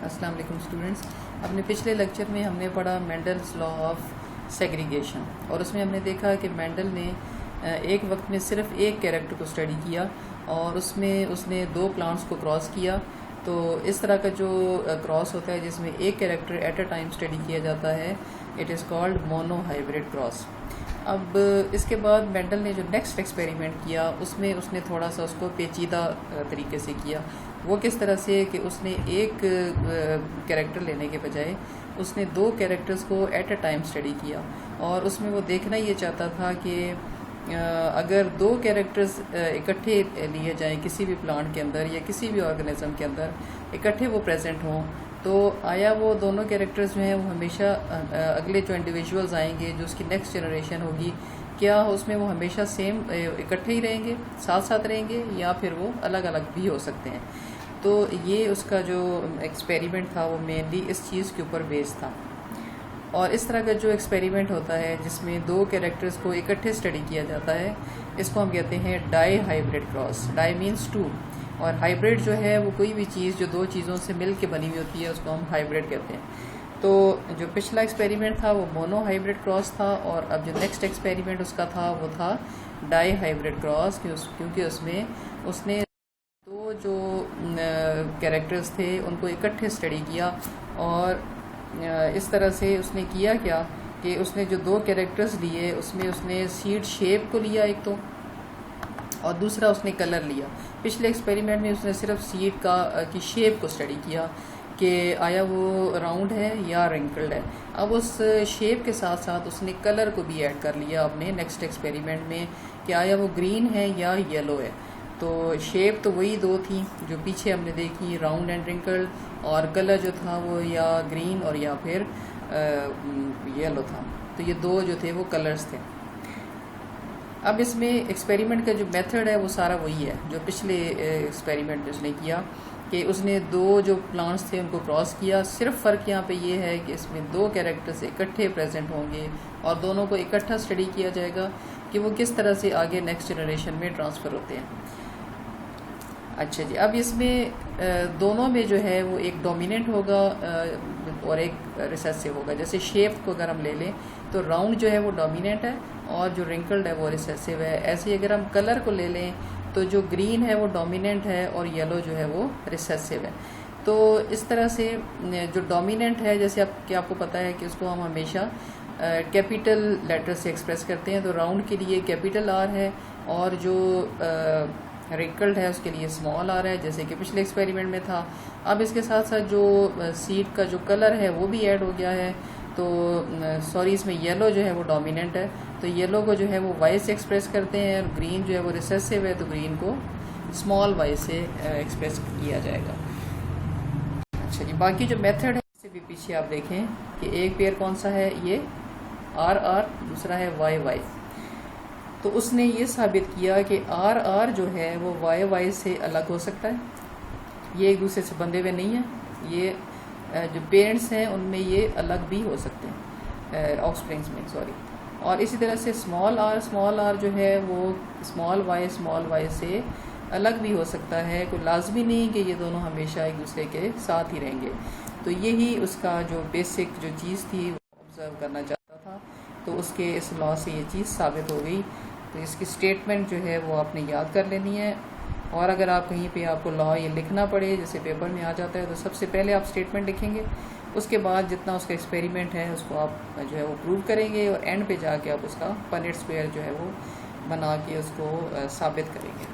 अस्सलाम वालेकुम स्टूडेंट्स। अपने पिछले लेक्चर में हमने पढ़ा मेंडल्स लॉ ऑफ सेग्रीगेशन और उसमें हमने देखा कि मेंडल ने एक वक्त में सिर्फ एक कैरेक्टर को स्टडी किया और उसमें उसने दो प्लांट्स को क्रॉस किया। तो इस तरह का जो क्रॉस होता है जिसमें एक character at a time study किया जाता है, it is called mono hybrid cross. अब इसके बाद मेंडल ने जो नेक्स्ट एक्सपेरिमेंट किया उसमें उसने थोड़ा सा उसको पेचीदा तरीके से किया। वो किस तरह से कि उसने एक कैरेक्टर लेने के बजाय उसने दो कैरेक्टर्स को एट अ टाइम स्टडी किया और उसमें वो देखना ये चाहता था कि अगर दो कैरेक्टर्स इकट्ठे लिए जाएं किसी भी प्लांट के अंदर या किसी भी ऑर्गेनिज्म के अंदर इकट्ठे वो प्रेजेंट हों, तो आया वो दोनों कैरेक्टर्स जो हैं वो हमेशा अगले जो इंडिविजुअल्स आएंगे, जो उसकी नेक्स्ट जनरेशन होगी, क्या उसमें वो हमेशा सेम इकट्ठे ही रहेंगे, साथ साथ रहेंगे, या फिर वो अलग अलग भी हो सकते हैं। तो ये उसका जो एक्सपेरिमेंट था वो मेनली इस चीज़ के ऊपर बेस्ड था। और इस तरह का जो एक्सपेरिमेंट होता है जिसमें दो कैरेक्टर्स को इकट्ठे स्टडी किया जाता है, इसको हम कहते हैं di hybrid cross. Di means two और हाइब्रिड जो है वो कोई भी चीज़ जो दो चीज़ों से मिल के बनी हुई होती है उसको हम हाइब्रिड कहते हैं। तो जो पिछला एक्सपेरिमेंट था वो मोनो हाइब्रिड क्रॉस था और अब जो नेक्स्ट एक्सपेरिमेंट उसका था वो था डाई हाइब्रिड क्रॉस, क्योंकि उसमें उसने दो जो कैरेक्टर्स थे उनको इकट्ठे स्टडी किया। और इस तरह से उसने किया क्या कि उसने जो दो कैरेक्टर्स लिए उसमें उसने सीड शेप को लिया एक तो, और दूसरा उसने कलर लिया। पिछले एक्सपेरिमेंट में उसने सिर्फ सीड की शेप को स्टडी किया कि आया वो राउंड है या रिंकल्ड है। अब उस शेप के साथ साथ उसने कलर को भी ऐड कर लिया अपने नेक्स्ट एक्सपेरिमेंट में कि आया वो ग्रीन है या येलो है। तो शेप तो वही दो थी जो पीछे हमने देखी, राउंड एंड रिंकल्ड, और कलर जो था वो या ग्रीन और या फिर येलो था। तो ये दो जो थे वो कलर्स थे। अब इसमें एक्सपेरिमेंट का जो मेथड है वो सारा वही है जो पिछले एक्सपेरिमेंट में उसने किया कि उसने दो जो प्लांट्स थे उनको क्रॉस किया। सिर्फ फ़र्क यहाँ पे ये है कि इसमें दो कैरेक्टर्स इकट्ठे प्रेजेंट होंगे और दोनों को इकट्ठा स्टडी किया जाएगा कि वो किस तरह से आगे नेक्स्ट जनरेशन में ट्रांसफ़र होते हैं। अच्छा जी, अब इसमें दोनों में जो है वो एक डोमिनेंट होगा और एक रिसेसिव होगा। जैसे शेप को अगर हम ले लें तो राउंड जो है वो डोमिनेंट है और जो रिंकल्ड है वो रिसेसिव है। ऐसे ही अगर हम कलर को ले लें तो जो ग्रीन है वो डोमिनेंट है और येलो जो है वो रिसेसिव है। तो इस तरह से जो डोमिनेंट है, जैसे आपको पता है कि उसको हम हमेशा कैपिटल लेटर से एक्सप्रेस करते हैं, तो राउंड के लिए कैपिटल आर है और जो रिंकल्ड है उसके लिए स्मॉल आर है, जैसे कि पिछले एक्सपेरिमेंट में था। अब इसके साथ साथ जो सीड का जो कलर है वो भी ऐड हो गया है। तो सॉरी, इसमें येलो जो है वो डोमिनेंट है, तो येलो को जो है वो वाई से एक्सप्रेस करते हैं, और ग्रीन जो है वो रिसेसिव है तो ग्रीन को स्मॉल वाई से एक्सप्रेस किया जाएगा। अच्छा जी, बाकी जो मेथड है इससे भी पीछे आप देखें कि एक पेयर कौन सा है, ये आर आर, दूसरा है वाई वाई। तो उसने ये साबित किया कि आर आर जो है वो वाई वाई से अलग हो सकता है, ये एक दूसरे से बंधे हुए नहीं है। ये जो पेरेंट्स हैं उनमें ये अलग भी हो सकते हैं, ऑफस्प्रिंग्स में, सॉरी। और इसी तरह से स्मॉल आर जो है वो स्मॉल वाई से अलग भी हो सकता है। कोई लाजमी नहीं कि ये दोनों हमेशा एक दूसरे के साथ ही रहेंगे। तो यही उसका जो बेसिक जो चीज़ थी वो ऑब्ज़र्व करना चाहता था, तो उसके इस लॉ से ये चीज़ साबित हो गई। तो इसकी स्टेटमेंट जो है वो आपने याद कर लेनी है। और अगर आप कहीं पे आपको लॉ ये लिखना पड़े, जैसे पेपर में आ जाता है, तो सबसे पहले आप स्टेटमेंट लिखेंगे, उसके बाद जितना उसका एक्सपेरिमेंट है उसको आप जो है वो प्रूव करेंगे और एंड पे जाके आप उसका पनेट स्क्वायर जो है वो बना के उसको साबित करेंगे।